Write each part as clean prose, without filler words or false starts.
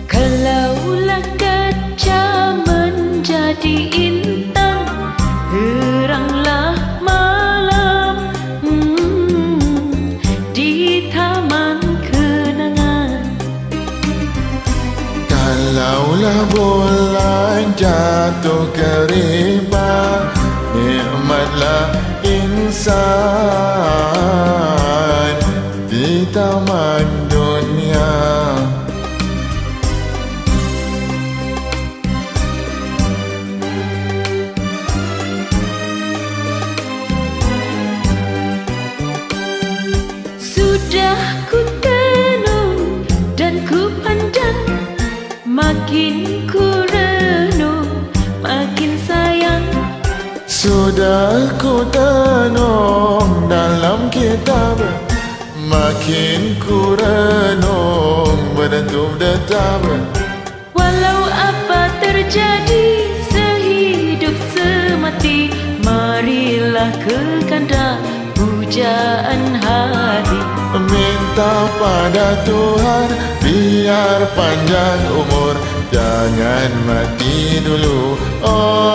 Kalaulah kaca menjadi intan, teranglah malam di taman kenangan. Kalaulah bulan jatuh ke riba, nikmatlah insan di taman dunia. Sudah ku tenung dan ku pandang, makin ku renung, makin sayang. Sudah ku tenung dalam kitab, makin ku renung berdetuk detab. Walau apa terjadi sehidup semati, marilah ke kanda pujaan hati. Minta pada Tuhan biar panjang umur, jangan mati dulu. Oh,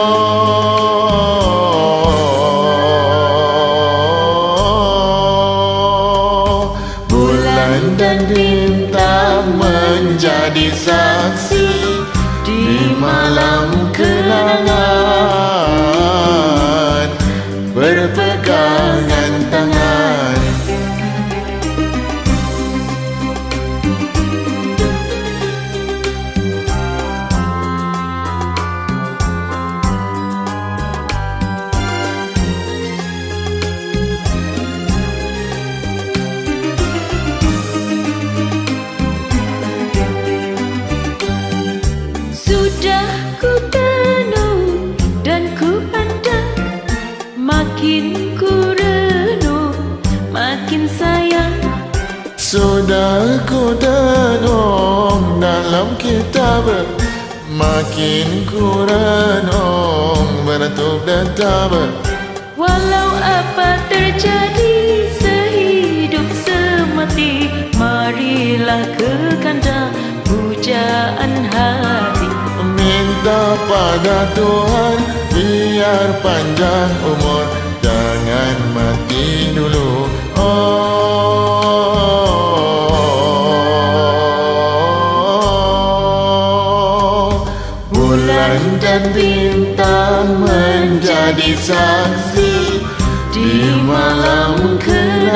bulan dan bintang menjadi saksi di malam kenangan, berpegangan tangan. Sudah ku tenung dan ku pandang, makin ku renung, makin sayang. Sudah ku tenung dalam kitab, makin ku renung berdetuk detab. Walau apa terjadi sehidup semati, marilah ke kanda pujaan hati. Minta pada Tuhan biar panjang umur, jangan mati dulu. Oh, bulan dan bintang menjadi saksi di malam kenangan,